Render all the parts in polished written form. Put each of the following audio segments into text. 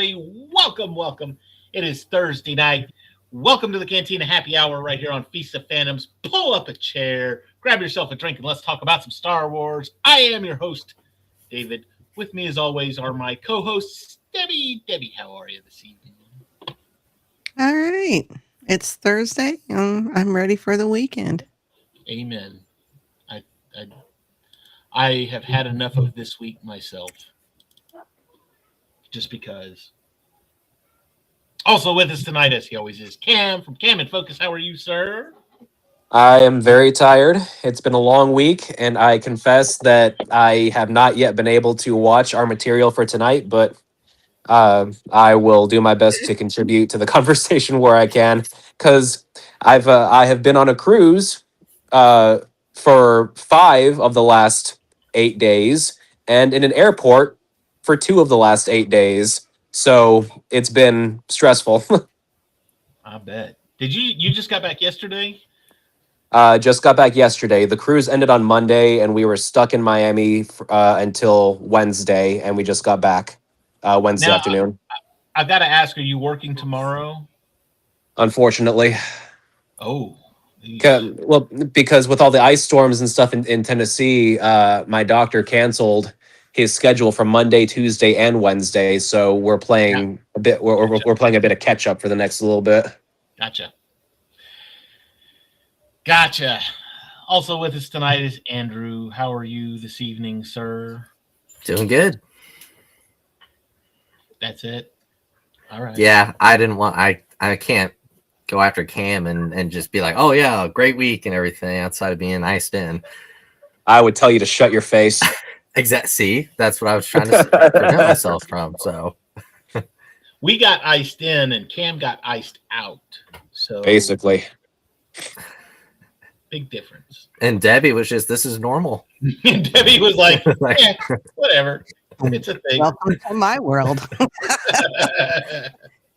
everybody. Welcome. It is Thursday night. Welcome to the Cantina Happy Hour right here on Feast of Fandoms. Pull up a chair, grab yourself a drink, and let's talk about some Star Wars. I am your host, David. With me, as always, are my co-hosts, Debbie. Debbie, how are you this evening? All right. It's Thursday. I'm ready for the weekend. Amen. I have had enough of this week myself. Just because. Also with us tonight, as he always is, Cam from Cam and Focus. How are you, sir? I am very tired. It's been a long week, and I confess that I have not yet been able to watch our material for tonight, but I will do my best to contribute to the conversation where I can, because I have been on a cruise for 5 of the last 8 days, and in an airport for 2 of the last 8 days. So it's been stressful. I bet. Did you just got back yesterday? Just got back yesterday. The cruise ended on Monday, and we were stuck in Miami until Wednesday, and we just got back Wednesday afternoon. I got to ask, are you working tomorrow? Unfortunately. Oh. Well, because with all the ice storms and stuff in Tennessee, my doctor canceled his schedule for Monday, Tuesday, and Wednesday. So we're playing a bit. We're playing a bit of catch up for the next little bit. Gotcha. Also with us tonight is Andrew. How are you this evening, sir? Doing good. That's it. All right. Yeah, I can't go after Cam and just be like, oh yeah, great week and everything outside of being iced in. I would tell you to shut your face. See, that's what I was trying to prevent myself from. So we got iced in and Cam got iced out. So basically. Big difference. And Debbie was just, this is normal. And Debbie was like, whatever. It's a thing. Welcome to my world.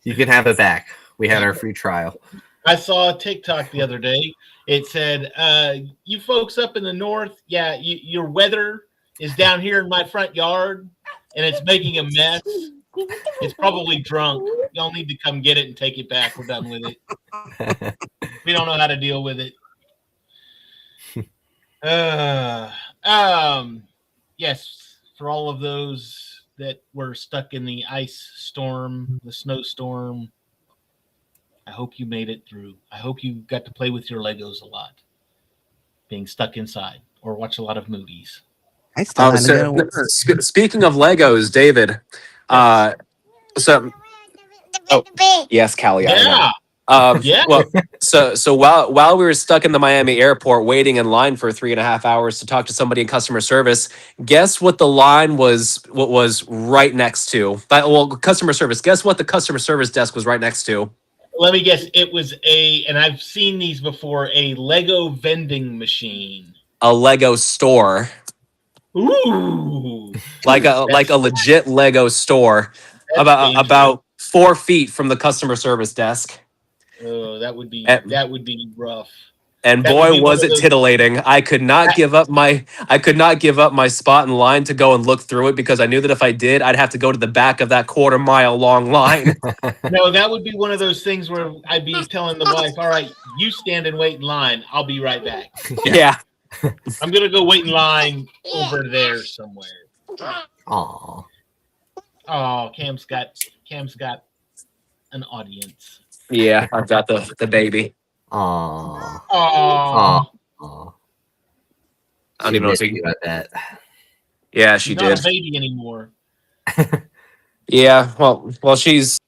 You can have it back. We had our free trial. I saw a TikTok the other day. It said, you folks up in the north, your weather is down here in my front yard, and it's making a mess. It's probably drunk. Y'all need to come get it and take it back. We're done with it. We don't know how to deal with it. Yes, for all of those that were stuck in the ice storm, the snowstorm, I hope you made it through. I hope you got to play with your Legos a lot, being stuck inside, or watch a lot movies. I still had to go to work. Speaking of Legos, David. Yes, Callie. Yeah. Well, so while we were stuck in the Miami airport waiting in line for 3.5 hours to talk to somebody in customer service, guess what the line was? What was right next to? Customer service. Guess what the customer service desk was right next to? Let me guess. It was and I've seen these before, a Lego vending machine. A Lego store. Ooh. Like a legit Lego store. About 4 feet from the customer service desk. Oh, that would be rough. And boy, was it titillating. I could not give up my spot in line to go and look through it, because I knew that if I did, I'd have to go to the back of that 1/4 mile long line. No, that would be one of those things where I'd be telling the wife, all right, you stand and wait in line. I'll be right back. Yeah. I'm going to go wait in line over there somewhere. Aw. Oh, Cam's got an audience. Yeah, I've got the baby. Aw. Oh. I don't even know what to about that. Yeah, she She's did. not a baby anymore. Yeah, well, she's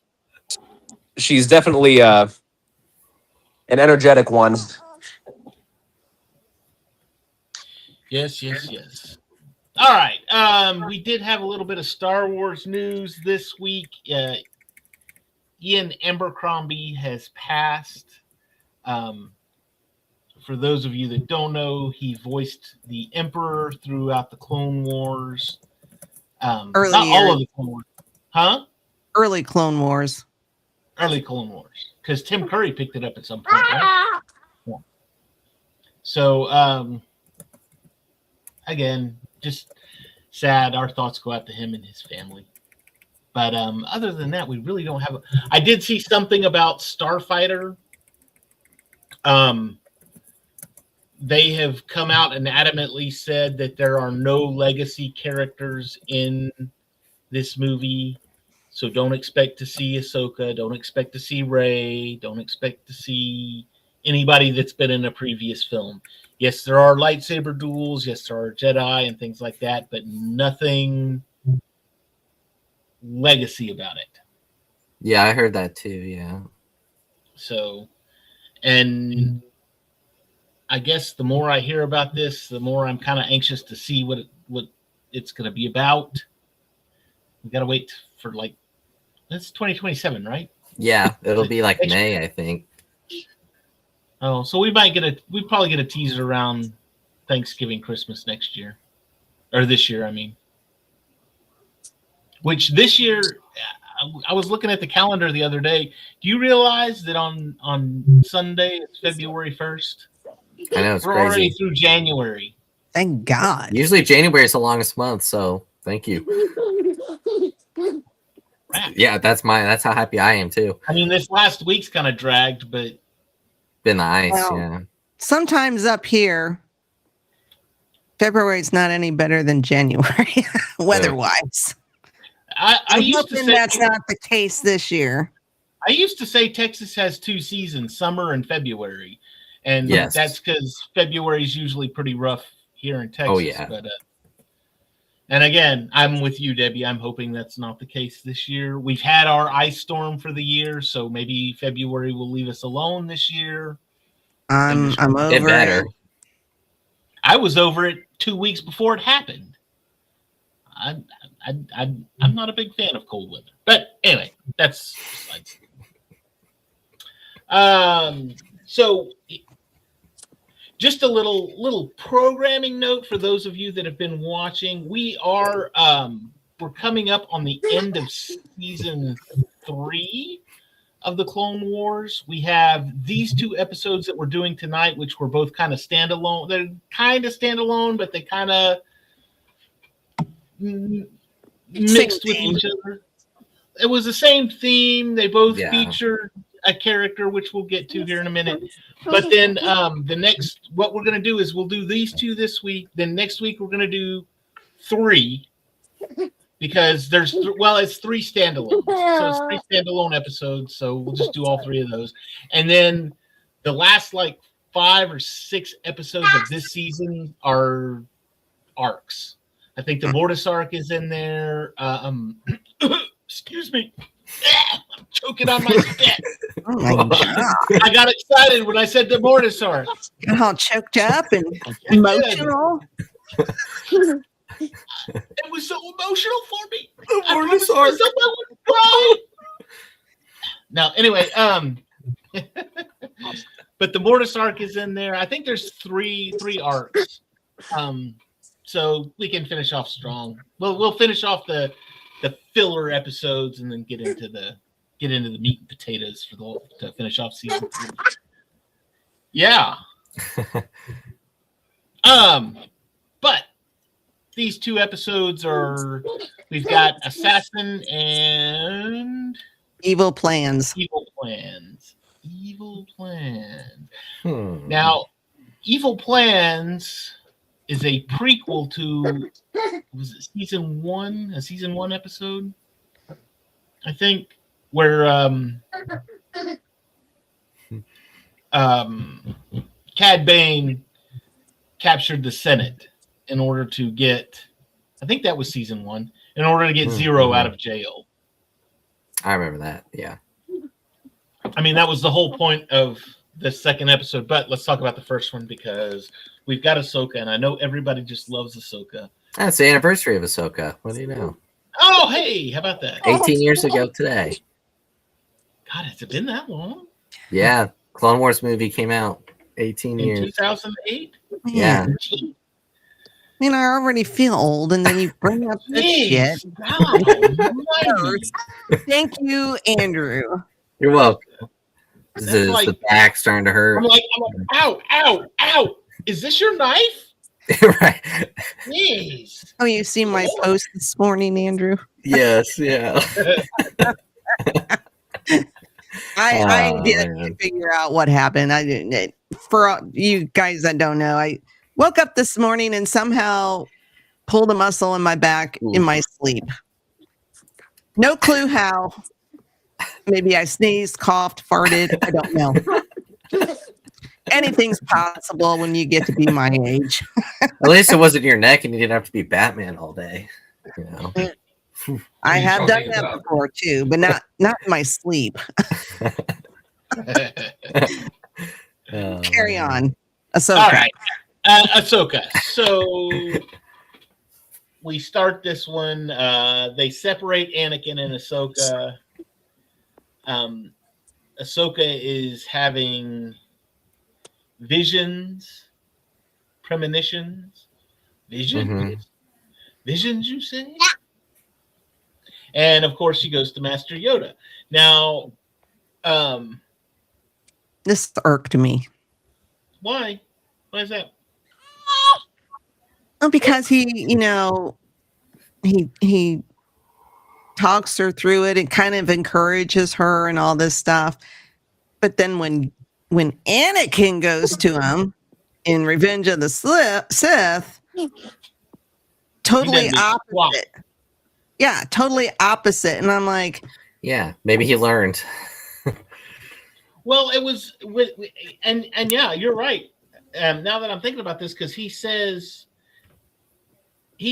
definitely an energetic one. Yes. All right. We did have a little bit of Star Wars news this week. Ian Abercrombie has passed. For those of you that don't know, he voiced the Emperor throughout the Clone Wars. Not all of the Clone Wars. Huh? Early Clone Wars. Early Clone Wars. Because Tim Curry picked it up at some point, right? Yeah. So, again, just sad. Our thoughts go out to him and his family. But other than that, we really don't have. I did see something about Starfighter. They have come out and adamantly said that there are no legacy characters in this movie. So don't expect to see Ahsoka. Don't expect to see Rey. Don't expect to see anybody that's been in a previous film. Yes, there are lightsaber duels. Yes, there are Jedi and things like that, but nothing legacy about it. Yeah, I heard that too. Yeah. So, and I guess the more I hear about this, the more I'm kind of anxious to see what it's going to be about. We got to wait for it's 2027, right? Yeah, it'll be like May, I think. Oh, so we probably get a teaser around Thanksgiving, Christmas next year, or this year. I mean, which this year, I was looking at the calendar the other day. Do you realize that on Sunday it's February 1st? I know, it's We're crazy. already through January. Thank God. Usually January is the longest month, so thank you. Crap. Yeah, that's how happy I am too. I mean, this last week's kind of dragged, but Been the ice, Well, yeah. Sometimes up here, February's not any better than January, weather-wise. I used to say that's not the case this year. I used to say Texas has 2 seasons, summer and February. And Yes. that's because February is usually pretty rough here in Texas. Oh, yeah. But, and again, I'm with you, Debbie. I'm hoping that's not the case this year. We've had our ice storm for the year, so maybe February will leave us alone this year. I'm over Get better. it. I was over it 2 weeks before it happened. I'm not a big fan of cold weather, but anyway, that's so. Just a little programming note for those of you that have been watching. We're coming up on the end of season 3 of the Clone Wars. We have these 2 episodes that we're doing tonight, which were both kind of standalone. They're kind of standalone, but they kind of mixed with each other. It was the same theme. They both featured a character, which we'll get to here in a minute. But then what we're going to do is we'll do these 2 this week. Then next week we're going to do 3 because it's 3 standalones. So it's 3 standalone episodes. So we'll just do all 3 of those. And then the last 5 or 6 episodes of this season are arcs. I think the Mortis arc is in there. Excuse me. I'm choking on my spit. Oh my God. I got excited when I said the Mortis arc. Got all choked up and emotional. It was so emotional for me. The Mortis arc. I would cry. Now, anyway, but the Mortis arc is in there. I think there's three arcs. So we can finish off strong. We'll finish off the filler episodes and then get into the meat and potatoes to finish off season 3. Yeah. But these 2 episodes we've got Assassin and Evil Plans. Evil Plans. Now, Evil Plans is a prequel to, was it season 1? A season 1 episode? I think, where Cad Bane captured the Senate in order to get, I think that was season 1, in order to get Zero out of jail. I remember that, yeah. I mean, that was the whole point of the second episode, but let's talk about the first one because we've got Ahsoka, and I know everybody just loves Ahsoka. That's the anniversary of Ahsoka. What do you know? Oh, hey, how about that? 18 years ago today. God, has it been that long? Yeah, Clone Wars movie came out 18 In years. 2008? Yeah. I mean, I already feel old, and then you bring up this shit. Wow, Thank you, Andrew. You're welcome. That's like- The back starting to hurt. I'm like, ow, ow, ow. Is this your knife? Right. Jeez. Oh, you see my post this morning, Andrew? Yes. Yeah. I Oh, didn't man. figure out what happened. I didn't. For you guys that don't know, I woke up this morning and somehow pulled a muscle in my back in my sleep. No clue how. Maybe I sneezed, coughed, farted. I don't know. Anything's possible when you get to be my age. At least it wasn't your neck, and you didn't have to be Batman all day. You know. I have done that before too, but not in my sleep. Carry on. Ahsoka. All right. Ahsoka. So we start this one. They separate Anakin and Ahsoka. Ahsoka is having visions, premonitions, visions, you say? And of course, she goes to Master Yoda. Now, this irked me. Why? Why is that? Well, because he talks her through it and kind of encourages her and all this stuff. But then when Anakin goes to him in Revenge of the Sith, totally opposite. Yeah, totally opposite. And I'm like, yeah, maybe he learned. Well, it was and yeah, you're right. Now that I'm thinking about this, because he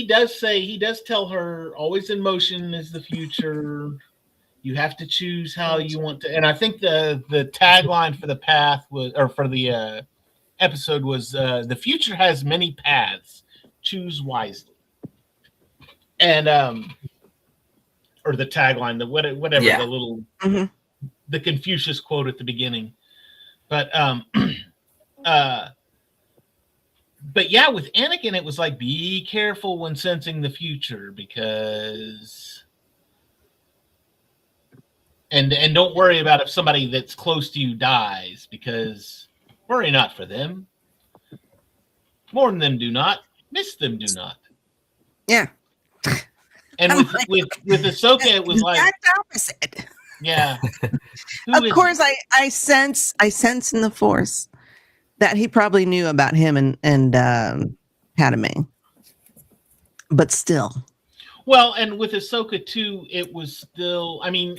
does tell her, always in motion is the future. You have to choose how you want to. And I think the tagline for the path was, or for the episode was, the future has many paths. Choose wisely. And or the tagline, whatever, the little the Confucius quote at the beginning. But but yeah, with Anakin, it was like, be careful when sensing the future, because and don't worry about if somebody that's close to you dies, because worry not for them. Mourn them do not, miss them do not. Yeah. And with Ahsoka, it was like opposite. Yeah. Of course, I sense in the Force that he probably knew about him and Padmé, but still. Well, and with Ahsoka too, it was still. I mean,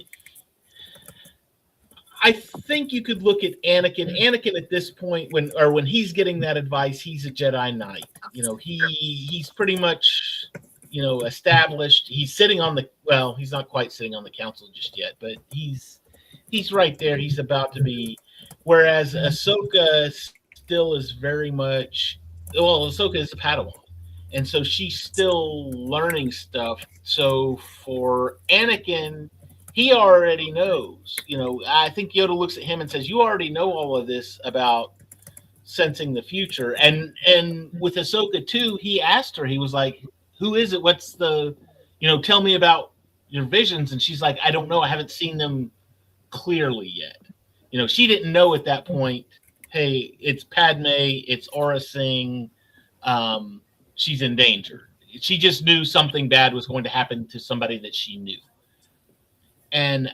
I think you could look at Anakin. Anakin at this point, when he's getting that advice, he's a Jedi Knight. You know, he's pretty much, established. He's sitting on he's not quite sitting on the council just yet, but he's right there. He's about to be. Whereas Ahsoka still is very much. Well, Ahsoka is a Padawan, and so she's still learning stuff. So for Anakin, he already knows. I think Yoda looks at him and says, "You already know all of this about sensing the future." And with Ahsoka too, he asked her. He was like, "Who is it? What's the, tell me about your visions." And she's like, "I don't know. I haven't seen them clearly yet." She didn't know at that point. Hey, it's Padmé. It's Aurra Sing. She's in danger. She just knew something bad was going to happen to somebody that she knew. And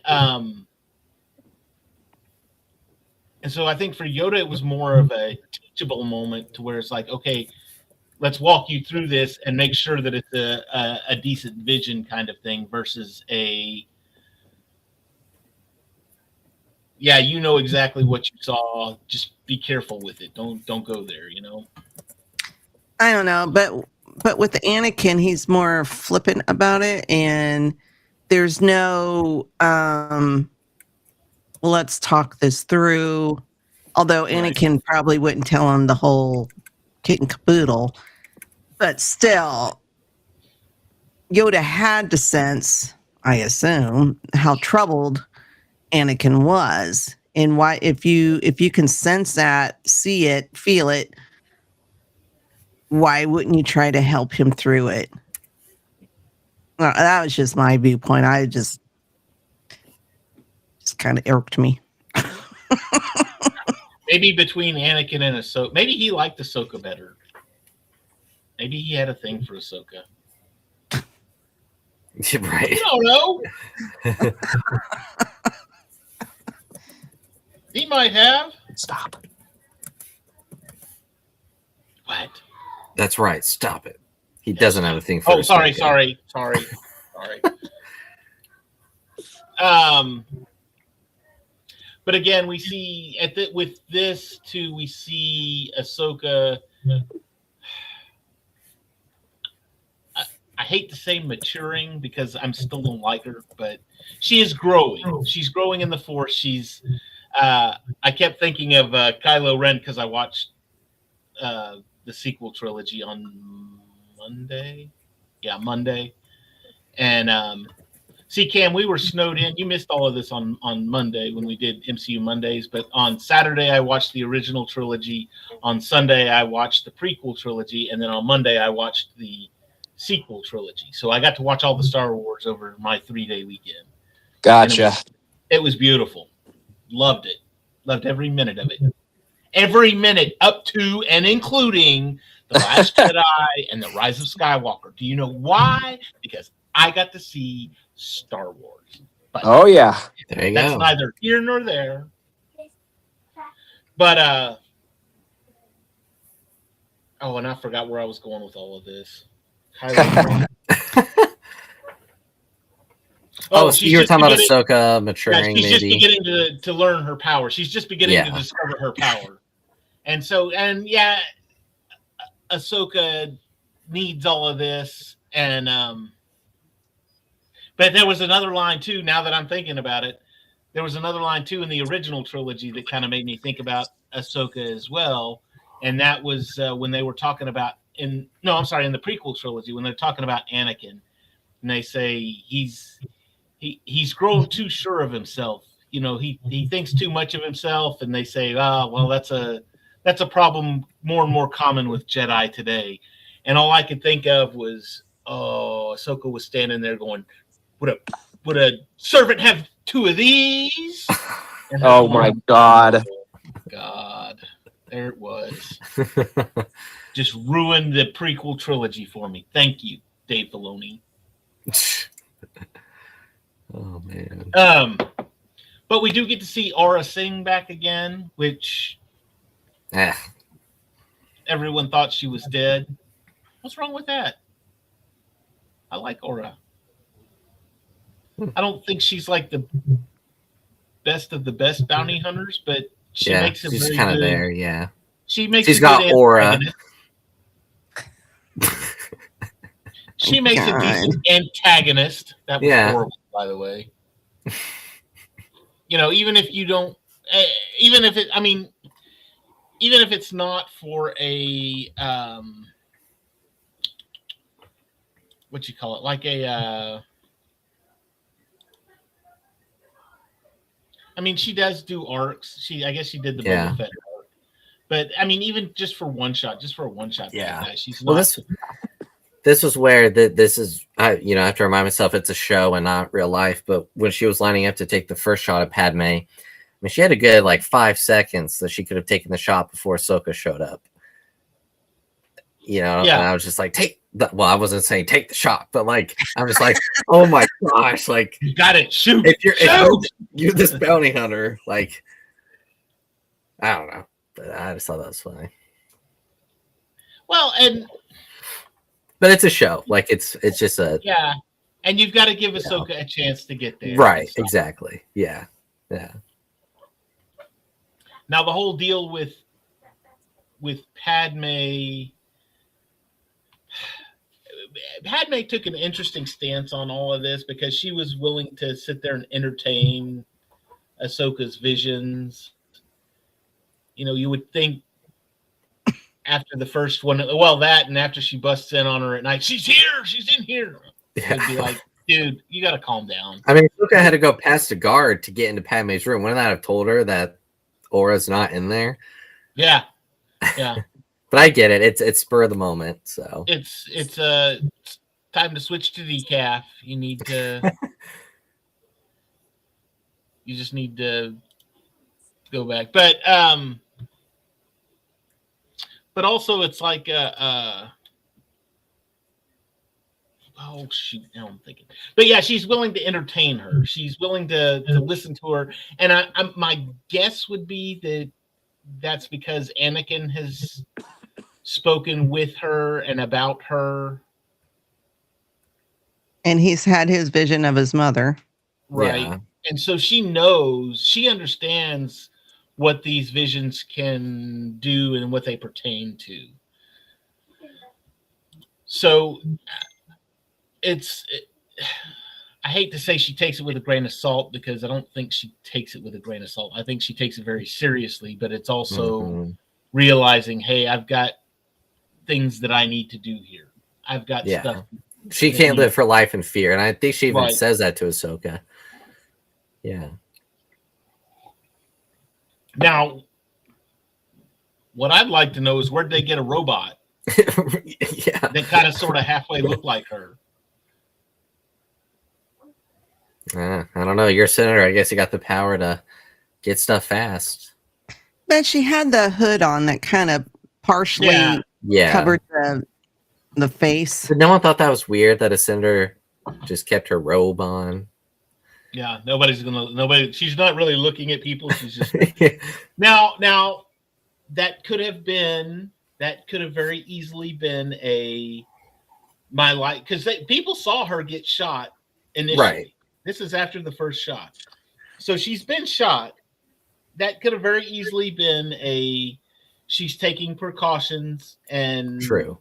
so I think for Yoda, it was more of a teachable moment, to where it's like, okay, let's walk you through this and make sure that it's a decent vision kind of thing, versus yeah, you know exactly what you saw. Just be careful with it. Don't go there. I don't know, but with Anakin, he's more flippant about it, and there's no let's talk this through. Although Anakin probably wouldn't tell him the whole kit and caboodle, but still, Yoda had to sense, I assume, how troubled Anakin was, and why, if you can sense that, see it, feel it, why wouldn't you try to help him through it? Well, that was just my viewpoint. I just kind of irked me. Maybe between Anakin and Ahsoka, maybe he liked Ahsoka better. Maybe he had a thing for Ahsoka. Right. You don't know. He might have. Stop. What? That's right. Stop it. He doesn't have a thing for. Oh, sorry. But again, we see with this too. We see Ahsoka. I hate to say maturing because I'm still don't like her, but she is growing. She's growing in the Force. She's. I kept thinking of Kylo Ren because I watched the sequel trilogy on Monday. Yeah, Monday. And see, Cam, we were snowed in. You missed all of this on Monday when we did MCU Mondays. But on Saturday, I watched the original trilogy. On Sunday, I watched the prequel trilogy. And then on Monday, I watched the sequel trilogy. So I got to watch all the Star Wars over my 3-day weekend. Gotcha. It was beautiful. Loved it. Loved every minute of it. Every minute up to and including The Last Jedi and The Rise of Skywalker. Do you know why? Because I got to see Star Wars. But Oh yeah. There you that's go. neither here nor there. But oh, and I forgot where I was going with all of this. So you were talking about Ahsoka maturing, she's just maybe. beginning to learn her power. She's just beginning to discover her power. And Ahsoka needs all of this. And but there was another line too, now that I'm thinking about it. There was another line too in the original trilogy that kind of made me think about Ahsoka as well. And that was when they were talking about in the prequel trilogy, when they're talking about Anakin. And they say he's grown too sure of himself. You know, he thinks too much of himself, and they say, well, that's a problem more and more common with Jedi today. And all I could think of was, Ahsoka was standing there going, would a servant have two of these? And Oh my God. God, there it was. Just ruined the prequel trilogy for me. Thank you, Dave Filoni. Oh man. But we do get to see Aurra Sing back again, which everyone thought she was dead. What's wrong with that? I like Aurra. I don't think she's like the best of the best bounty hunters, but she makes it she's very kind of good. there, yeah. She's got aura. She makes a decent antagonist. That was horrible, by the way. You know, even if you don't, even if it's not for a, what you call it, like a, she does do arcs. I guess she did the Boba Fett arc. But even just for one shot, Yeah. She's not. This was where this is. I have to remind myself it's a show and not real life. But when she was lining up to take the first shot of Padme, she had a good 5 seconds that she could have taken the shot before Ahsoka showed up. And I was just like, I wasn't saying take the shot, but I'm just like, oh my gosh, you got it, shoot. If you're this bounty hunter, I don't know, but I just thought that was funny. Well, but it's a show, it's just a and you've got to give Ahsoka a chance to get there, right? Exactly, yeah. Now the whole deal with Padme took an interesting stance on all of this because she was willing to sit there and entertain Ahsoka's visions. You would think after the first one, and after she busts in on her at night, she's in here. It'd be like, dude, you got to calm down. Ahsoka had to go past a guard to get into Padme's room. Wouldn't that have told her that Aura's not in there? Yeah. But I get it. It's spur of the moment. So it's time to switch to decaf. You need to. You just need to go back, but also it's like Oh shoot! Now I'm thinking, but yeah, she's willing to entertain her. She's willing to listen to her, and my guess would be that that's because Anakin has spoken with her and about her, And he's had his vision of his mother. right? Yeah. And so she understands what these visions can do and what they pertain to. So I hate to say she takes it with a grain of salt, because I don't think she takes it with a grain of salt. I think she takes it very seriously, but it's also realizing, hey, I've got things that I need to do here. I've got stuff. She can't live her life in fear. And I think she even Right. says that to Ahsoka. Yeah. Now, what I'd like to know is, where'd they get a robot Yeah. that kind of sort of halfway look like her? I don't know. You're a senator. I guess you got the power to get stuff fast. But she had the hood on that kind of partially Yeah. covered the face. But no one thought that was weird that a senator just kept her robe on. Yeah, nobody. She's not really looking at people. She's just now. That could have very easily been my life, because people saw her get shot initially. Right. This is after the first shot, so she's been shot. That could have very easily been she's taking precautions, and True.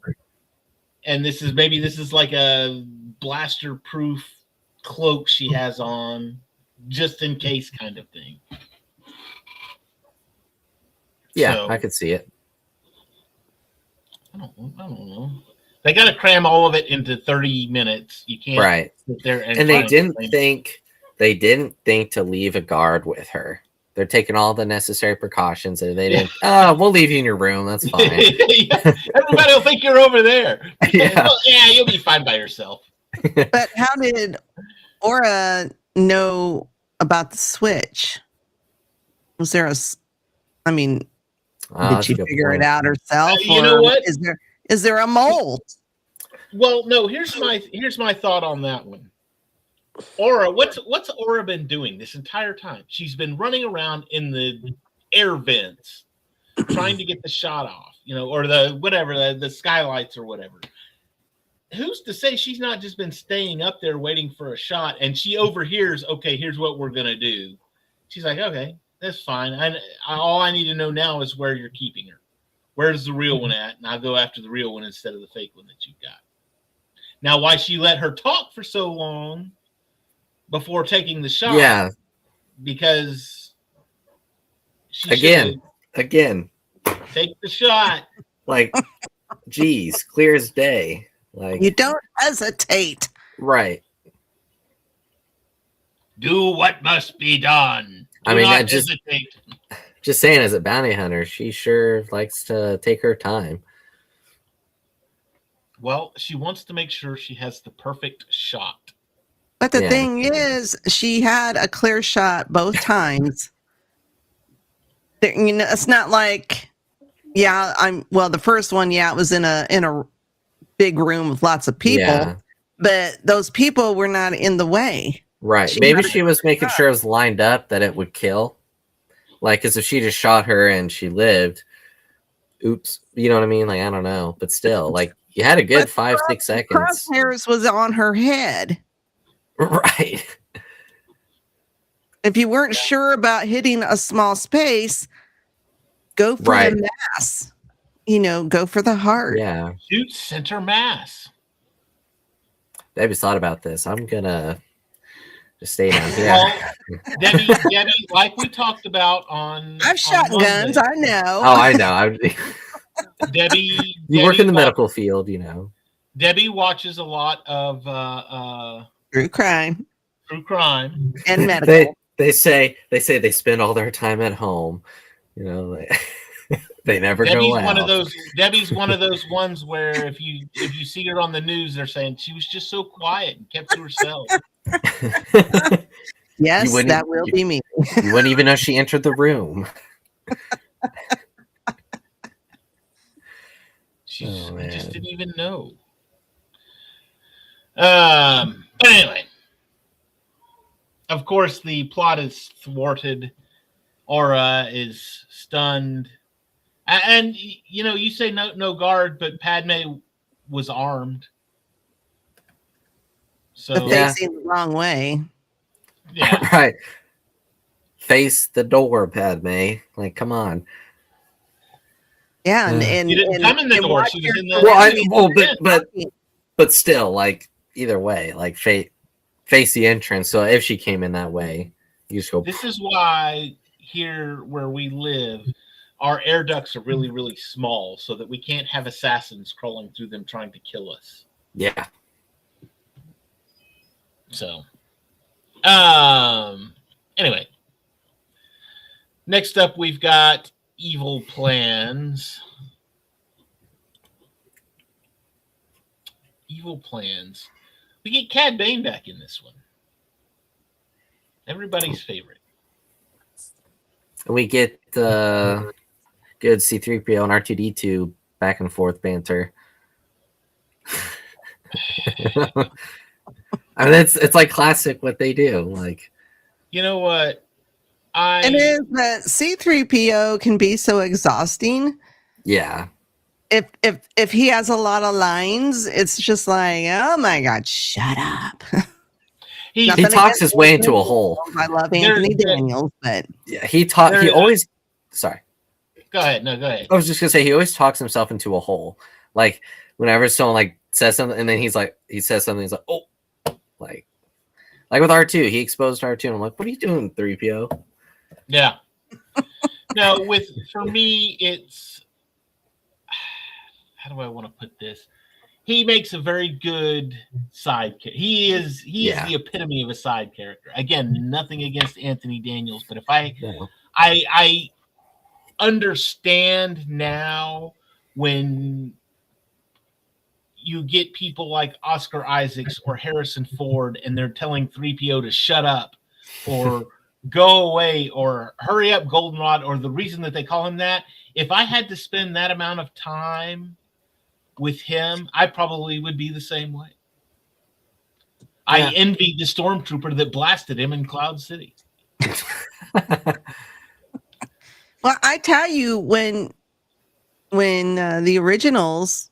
And this is like a blaster proof cloak she has on, just in case kind of thing. Yeah, So, I could see it. I don't know. They got to cram all of it into 30 minutes. You can't sit there and they didn't think to leave a guard with her. They're taking all the necessary precautions, and they didn't. Oh, we'll leave you in your room. That's fine. Everybody will think you're over there. Yeah. Well, yeah, you'll be fine by yourself. But how did Aurra know about the switch? Was there did she figure it out herself? You know what? Is there a mold? Well, no. Here's my thought on that one. Aurra, what's Aurra been doing this entire time? She's been running around in the air vents, trying to get the shot off, or the skylights or whatever. Who's to say she's not just been staying up there waiting for a shot, and she overhears, okay, here's what we're gonna do. She's like, okay, that's fine. All I need to know now is where you're keeping her. Where's the real one at? And I'll go after the real one instead of the fake one that you've got. Now, why she let her talk for so long before taking the shot? Yeah. Because she again, take the shot. Like, geez, clear as day. Like, you don't hesitate. Right. Do what must be done. Do not hesitate. Just saying, as a bounty hunter, she sure likes to take her time. Well, she wants to make sure she has the perfect shot. But the thing is, she had a clear shot both times. It's not like, the first one, it was in a big room with lots of people, but those people were not in the way. Right. Maybe she was making sure it was lined up that it would kill. Like, because if she just shot her and she lived, oops, you know what I mean? Like, I don't know, but still, like, you had a good 5-6 seconds. Crosshairs was on her head. Right. If you weren't sure about hitting a small space, go for the mass. Go for the heart. Yeah. Shoot center mass. Debbie's thought about this. I'm gonna just stay down here. Well, Debbie, like we talked about I've shot guns. I know. Oh, I know. Debbie, you work in the medical field, Debbie watches a lot of true crime and medical. They say they spend all their time at home. They never go out. Debbie's one of those ones where if you see her on the news, they're saying she was just so quiet and kept to herself. Yes, that will be me. You wouldn't even know she entered the room. I just didn't even know. But anyway, of course, the plot is thwarted. Aurra is stunned, and you say no guard, but Padme was armed. So But facing the wrong way. Yeah. Right. Face the door, Padme. Like, come on. Yeah, and She didn't come in the door. watch She was your in the. But still, like, either way, like face the entrance. So if she came in that way, you just go. This is why here where we live, our air ducts are really, really small, so that we can't have assassins crawling through them trying to kill us. Yeah. So, anyway, next up we've got evil plans. Evil plans. We get Cad Bane back in this one. Everybody's favorite. We get good C-3PO and R2-D2 back and forth banter. I mean, it's like classic what they do. Like, you know what? It is that C-3PO can be so exhausting. Yeah. If he has a lot of lines, it's just like, oh my God, shut up. He talks his way into a hole. I love Anthony Daniels, but yeah, he always. Sorry. Go ahead. No, go ahead. I was just gonna say he always talks himself into a hole. Like whenever someone like says something, and then he says something, he's like, oh, like with R2, he exposed R2, and I'm like, what are you doing, 3PO? Yeah. No, for me, it's how do I want to put this? He makes a very good side character. He is the epitome of a side character. Again, nothing against Anthony Daniels, but if I understand now when you get people like Oscar Isaacs or Harrison Ford and they're telling 3PO to shut up or go away or hurry up, Goldenrod, or the reason that they call him that. If I had to spend that amount of time with him, I probably would be the same way. Yeah. I envy the stormtrooper that blasted him in Cloud City. Well, I tell you, when the originals,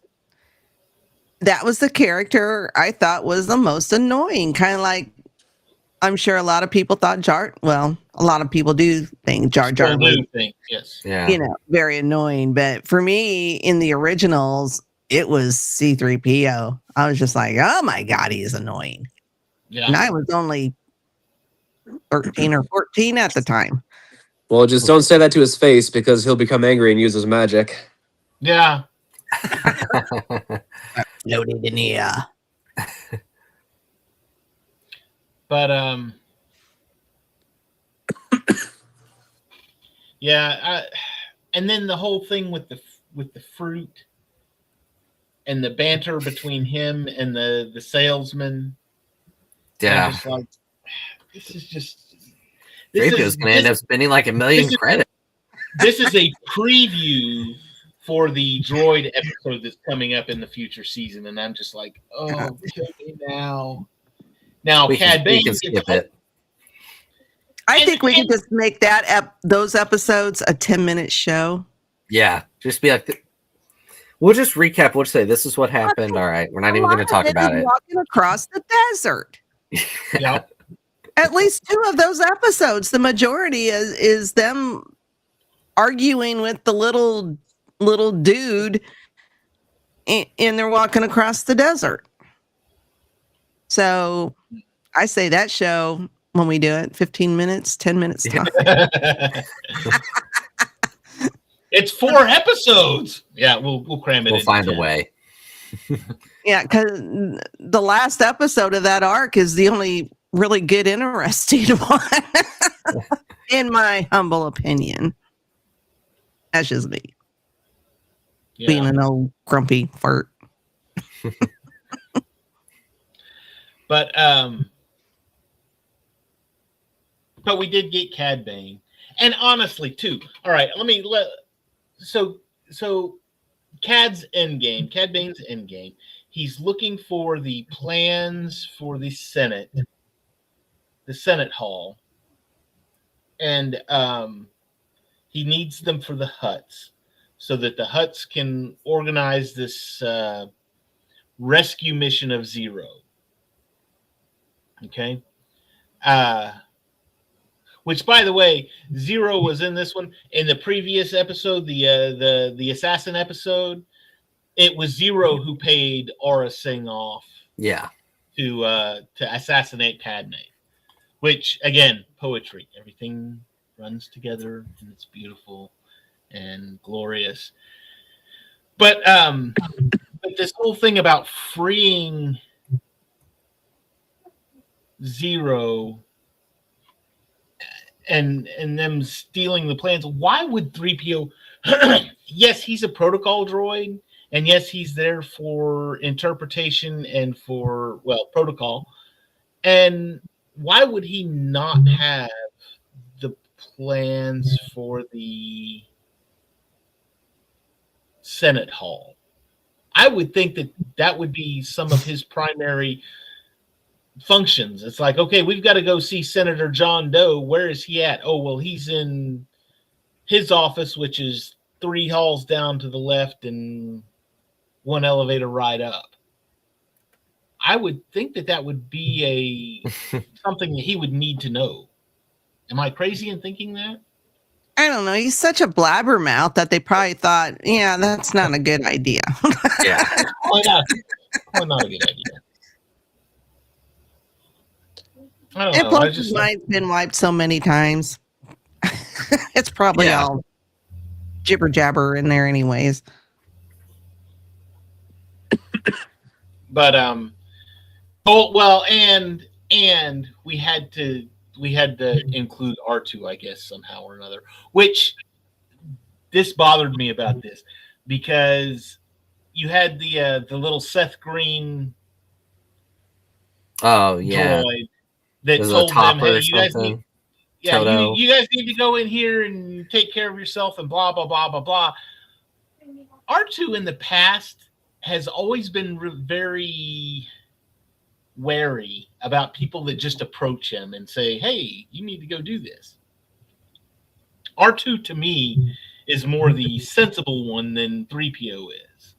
that was the character I thought was the most annoying. Kind of like, I'm sure a lot of people thought a lot of people do think Jar Jar was, yes, very annoying. But for me, in the originals, it was C-3PO. I was just like, oh my God, he's annoying. Yeah. And I was only 13 or 14 at the time. Well, just don't say that to his face because he'll become angry and use his magic. Yeah. Loaded in the But and then the whole thing with the fruit and the banter between him and the salesman. Yeah. Just like, this is just. Draco's going to end up spending like $1 million credits. This is a preview for the droid episode that's coming up in the future season, and I'm just like, oh, okay, now. Now, Cad Bane. I think we can just make those episodes a 10-minute show. Yeah, just be like, we'll just recap. We'll say this is what happened. All right, we're not even going to talk about it. Walking across the desert. Yeah. At least 2 of those episodes, the majority is them arguing with the little dude, and they're walking across the desert. So I say that show, when we do it, 15 minutes, 10 minutes time. It's 4 episodes. Yeah, we'll cram it. We'll find a way. Yeah, because the last episode of that arc is the only really good, interesting one, in my humble opinion. That's just me. Yeah. Being an old grumpy fart. But we did get Cad Bane, and honestly, too. All right, so Cad's endgame, Cad Bane's endgame. he's looking for the plans for the Senate Hall, and he needs them for the Hutts, so that the Hutts can organize this rescue mission of Zero. Okay. Which, by the way, Zero was in this one. In the previous episode, the assassin episode, it was Zero who paid Aurra Sing off. Yeah. To assassinate Padmé. Which, again, poetry. Everything runs together, and it's beautiful and glorious. But this whole thing about freeing Zero and them stealing the plans, why would 3PO... Yes, he's a protocol droid, and yes, he's there for interpretation and for, well, protocol. And why would he not have the plans for the Senate Hall? I would think that would be some of his primary functions. It's like, okay, we've got to go see Senator John Doe. Where is he at? Oh, well, he's in his office, which is 3 halls down to the left and 1 elevator ride up. I would think that would be something that he would need to know. Am I crazy in thinking that? I don't know. He's such a blabbermouth that they probably thought, yeah, that's not a good idea. Yeah. Why not? Why not a good idea? I don't know. Plus, his mind's been wiped so many times. It's probably all jibber jabber in there, anyways. But oh well, and we had to include R2, I guess, somehow or another. Which this bothered me about this, because you had the little Seth Green. Oh yeah. Droid that told them, hey, you guys need, you guys need to go in here and take care of yourself and blah blah blah blah blah. R2 in the past has always been very wary about people that just approach him and say, hey, you need to go do this. R2 to me is more the sensible one than 3PO is.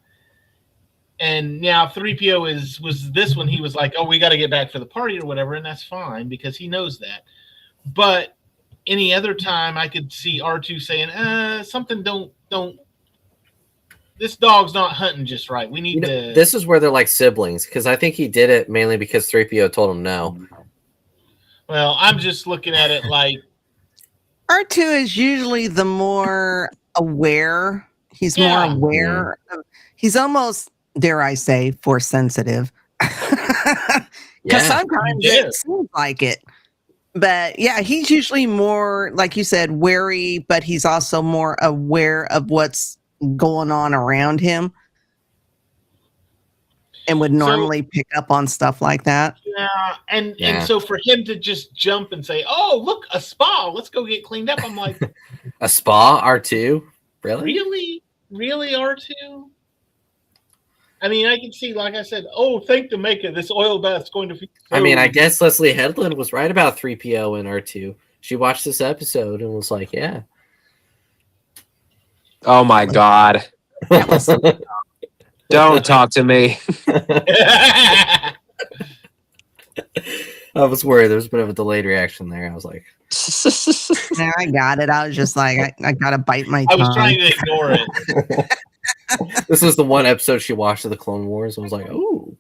And now 3PO was this one, he was like, oh, we got to get back for the party or whatever, and that's fine because he knows that. But any other time I could see R2 saying, something don't this dog's not hunting just right. We need to... This is where they're like siblings, because I think he did it mainly because 3PO told him no. Well, I'm just looking at it like... R2 is usually the more aware. He's more aware. He's almost, dare I say, force sensitive. Because sometimes it seems like it. But yeah, he's usually more, like you said, wary, but he's also more aware of what's going on around him and would normally pick up on stuff like that. Yeah, and so for him to just jump and say, oh, look, a spa, let's go get cleaned up. I'm like, a spa, R2? Really? Really, R2? I mean, I can see, like I said, oh, thank the maker, this oil bath's going to be... I mean, I guess Leslie Headland was right about 3PO and R2. She watched this episode and was like, yeah. Oh my God. Don't talk to me. I was worried. There was a bit of a delayed reaction there. I was like... Now I got it. I was just like, I got to bite my tongue. I was trying to ignore it. This is the one episode she watched of the Clone Wars. I was like, oh.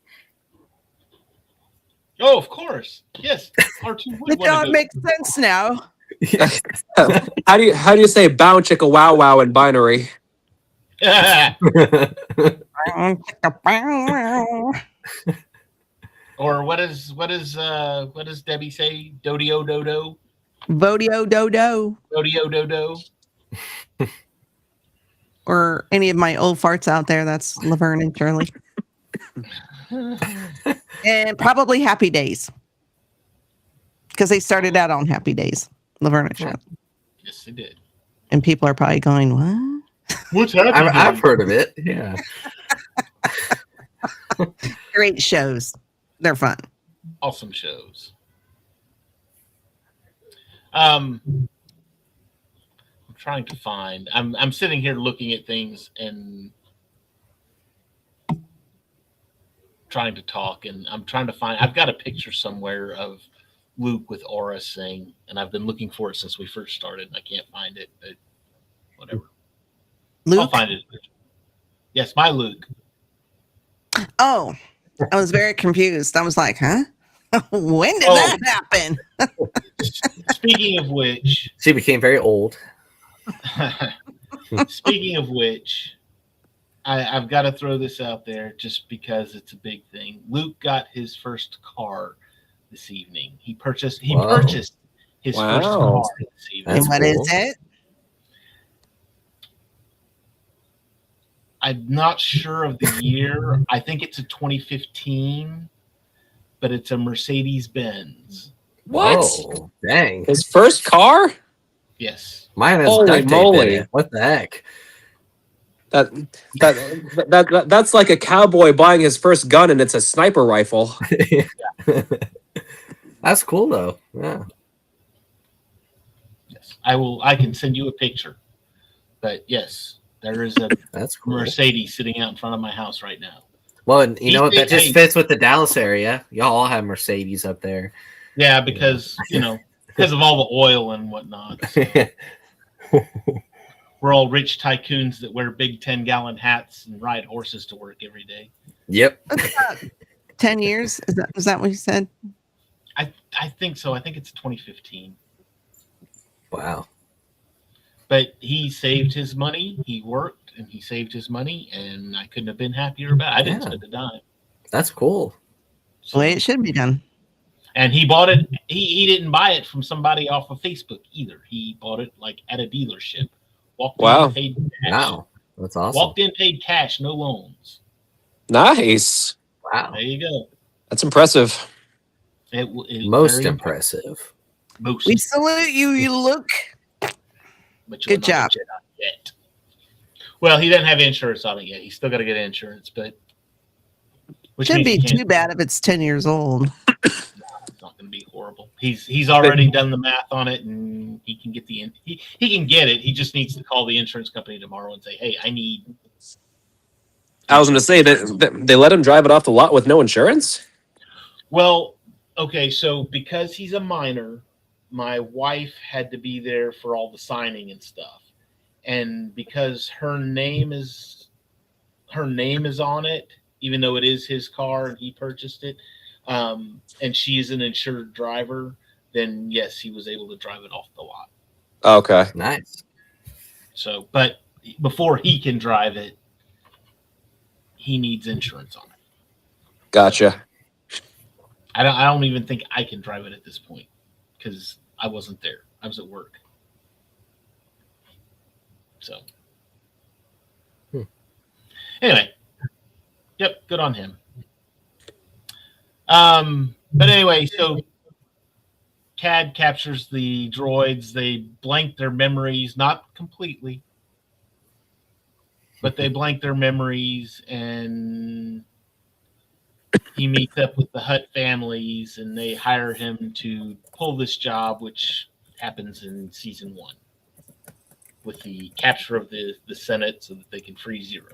Oh, of course. Yes. R2 It don't make sense now. How do you say bow chicka wow wow in binary? Or what does Debbie say? Dodio dodo. Vodio dodo. Dodio dodo. Or any of my old farts out there. That's Laverne and Shirley. And probably Happy Days. Because they started out on Happy Days. Laverne and Shirley. Yes, they did. And people are probably going, what? What's happening? I've heard of it. Yeah. Great shows. They're fun. Awesome shows. I'm trying to find. I'm sitting here looking at things and trying to talk, and I'm trying to find. I've got a picture somewhere of Luke with Aurra Sing, and I've been looking for it since we first started, and I can't find it. But whatever. Luke? I'll find it. Yes, my Luke. Oh, I was very confused. I was like, huh? When did that happen? Speaking of which, She became very old. speaking of which, I've got to throw this out there just because it's a big thing. Luke got his first car this evening. He purchased his first car this evening. And what is it? I'm not sure of the year. I think it's a 2015, but it's a Mercedes Benz. What? Whoa, dang. His first car? Yes. Mine has Holy duct tape moly. in it. What the heck? That's like a cowboy buying his first gun and it's a sniper rifle. That's cool though. Yeah. Yes. I can send you a picture. But yes, there is a That's cool. Mercedes sitting out in front of my house right now. Well, and you know what? That Hey. just fits with the Dallas area. Y'all all have Mercedes up there. Yeah, because because of all the oil and whatnot. So we're all rich tycoons that wear big 10-gallon hats and ride horses to work every day. Yep. What's that? 10 years? Is that what you said? I think so. I think it's 2015. Wow. But he saved his money. He worked and he saved his money, and I couldn't have been happier about it. I didn't spend a dime. That's cool. The way it should be done. And he bought it. He didn't buy it from somebody off of Facebook either. He bought it like at a dealership. Walked Wow. in, paid cash. Wow. That's awesome. Walked in, paid cash, no loans. Nice. Wow. There you go. That's impressive. It Most very impressive. Most. We salute you. You look. But you're Good not job. a Jedi yet. Well, he doesn't have insurance on it yet. He's still got to get insurance, but Shouldn't be means he too can't- bad if it's 10 years old. It's not going to be horrible. He's already done the math on it, and he can get he can get it. He just needs to call the insurance company tomorrow and say, "Hey, I need." I was going to say that they let him drive it off the lot with no insurance? Well, okay, so because he's a minor, my wife had to be there for all the signing and stuff, and because her name is on it, even though it is his car and he purchased it, and she is an insured driver, then yes, he was able to drive it off the lot. Okay. Nice. So, but before he can drive it, he needs insurance on it. Gotcha. I don't even think I can drive it at this point because I wasn't there. I was at work. So, anyway, yep, good on him. But anyway, so Cad captures the droids. They blank their memories, not completely, but they blank their memories, and he meets up with the Hutt families, and they hire him to pull this job, which happens in season 1 with the capture of the Senate so that they can free Zero.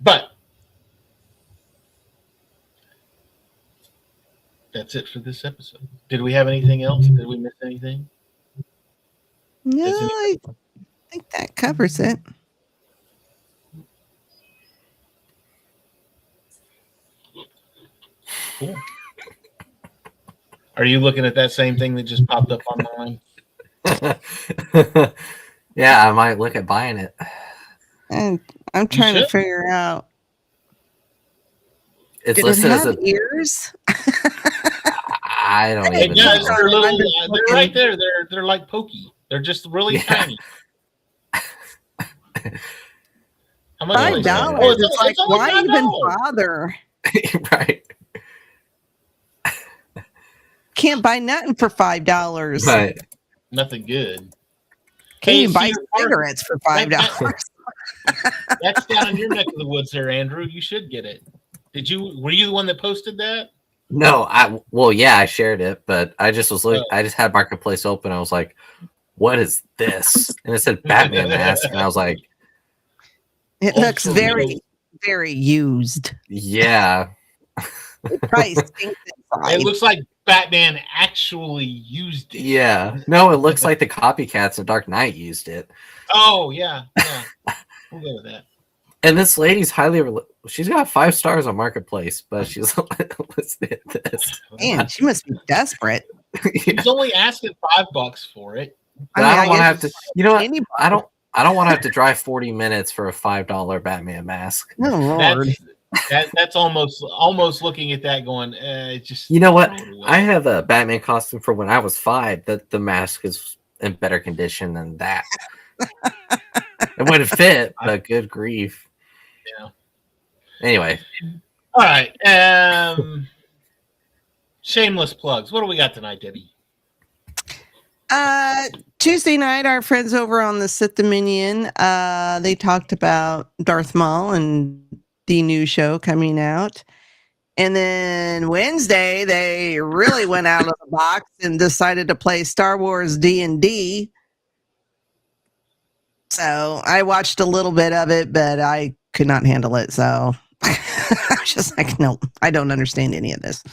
But that's it for this episode. Did we have anything else? Did we miss anything? No, Does I think that covers it. Cool. Are you looking at that same thing that just popped up online? Yeah, I might look at buying it. And I'm trying to should. figure out. It's Did it listed as have a. ears? I don't It even does. know. They're little. I'm just They're looking. right there. They're like pokey. They're just really Yeah. tiny. How much are they? $5. Oh, It's like, only why even $5. bother? Right. Can't buy nothing for $5. Right. Nothing good. Can't even Hey, buy see, your partner- cigarettes for $5. That's down in your neck of the woods there, Andrew. You should get it. Were you the one that posted that? No, I shared it, but I just was looking. I just had Marketplace open. I was like, "What is this?" And it said Batman mask, and I was like, It looks very, very used. "Yeah." Price. It looks like Batman actually used it. Yeah. No, it looks like the copycats of Dark Knight used it. Oh, yeah. We'll go with that. And this lady's she's got 5 stars on Marketplace, but she's listed this. Man, she must be desperate. She's only asking $5 for it. I don't want to have to. You know what? I don't want to have to drive 40 minutes for a $5 Batman mask. Oh Lord. That's almost looking at that going. Just you know what? I have a Batman costume for when I was 5. That the mask is in better condition than that. It would have fit, but good grief. Yeah. Anyway. All right. Shameless plugs. What do we got tonight, Debbie? Tuesday night, our friends over on the Sith Dominion, they talked about Darth Maul and the new show coming out. And then Wednesday, they really went out of the box and decided to play Star Wars D&D. So I watched a little bit of it, but I could not handle it. So I was just like, no, I don't understand any of this.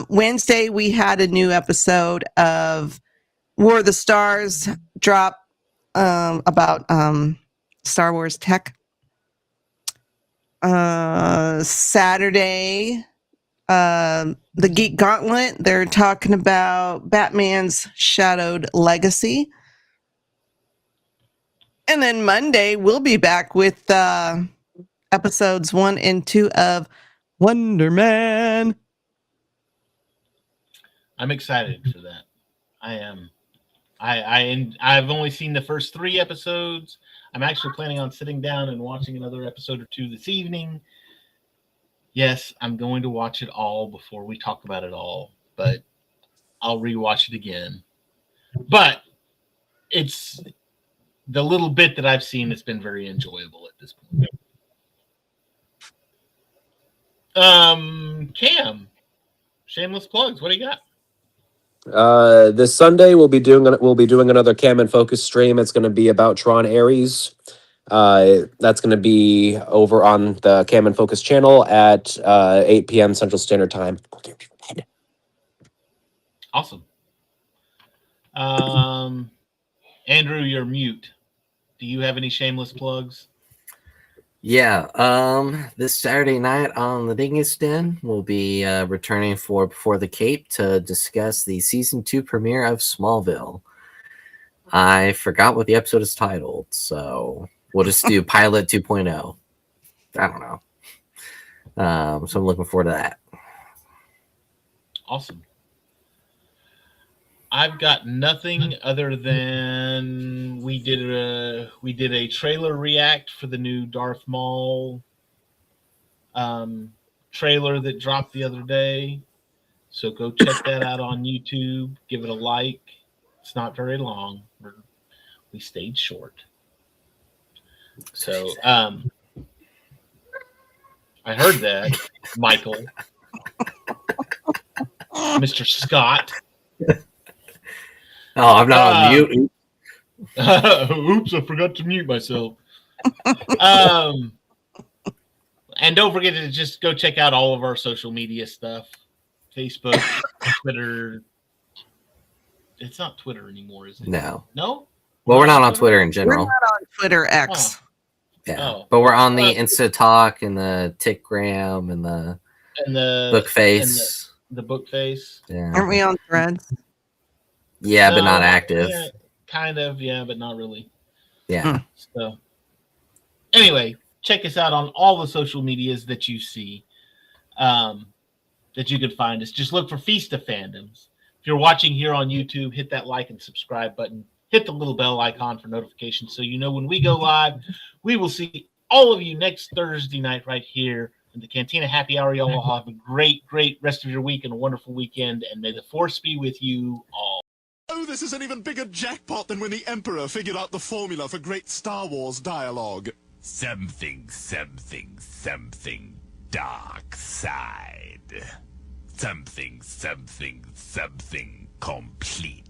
Wednesday, we had a new episode of War of the Stars drop about Star Wars tech. Saturday, the Geek Gauntlet, they're talking about Batman's Shadowed Legacy. And then Monday, we'll be back with episodes 1 and 2 of Wonder Man. I'm excited for that. I am. I've only seen the first 3 episodes. I'm actually planning on sitting down and watching another episode or 2 this evening. Yes, I'm going to watch it all before we talk about it all, but I'll rewatch it again. But it's the little bit that I've seen that's been very enjoyable at this point. Cam, shameless plugs. What do you got? This Sunday we'll be doing another Cam and Focus stream. It's going to be about Tron Ares. That's going to be over on the Cam and Focus channel at 8 p.m. Central Standard Time. Awesome. Andrew, you're mute. Do you have any shameless plugs? Yeah. This Saturday night on the Dingus Den, we'll be returning for Before the Cape to discuss the season 2 premiere of Smallville. I forgot what the episode is titled, so we'll just do Pilot 2.0. I don't know. So I'm looking forward to that. Awesome. I've got nothing other than we did a trailer react for the new Darth Maul trailer that dropped the other day. So go check that out on YouTube. Give it a like. It's not very long. We stayed short. So I heard that, Michael. Mr. Scott. Oh, I'm not on mute. Oops, I forgot to mute myself. And don't forget to just go check out all of our social media stuff. Facebook, Twitter. It's not Twitter anymore, is it? No. No? Well, we're not on Twitter in general. We're not on Twitter X. Oh. Yeah. Oh. But we're on the Insta Talk and the Tickgram and the Book Face. And the Book Face. Yeah. Aren't we on Threads? Yeah, but not active. Yeah, kind of, yeah, but not really. Yeah. So anyway, check us out on all the social medias that you see, that you can find us. Just look for Feast of Fandoms. If you're watching here on YouTube, hit that like and subscribe button. Hit the little bell icon for notifications so you know when we go live. We will see all of you next Thursday night right here in the Cantina Happy Hour. Y'all will have a great, great rest of your week and a wonderful weekend. And may the Force be with you all. Oh, this is an even bigger jackpot than when the Emperor figured out the formula for great Star Wars dialogue. Something, something, something dark side. Something, something, something complete.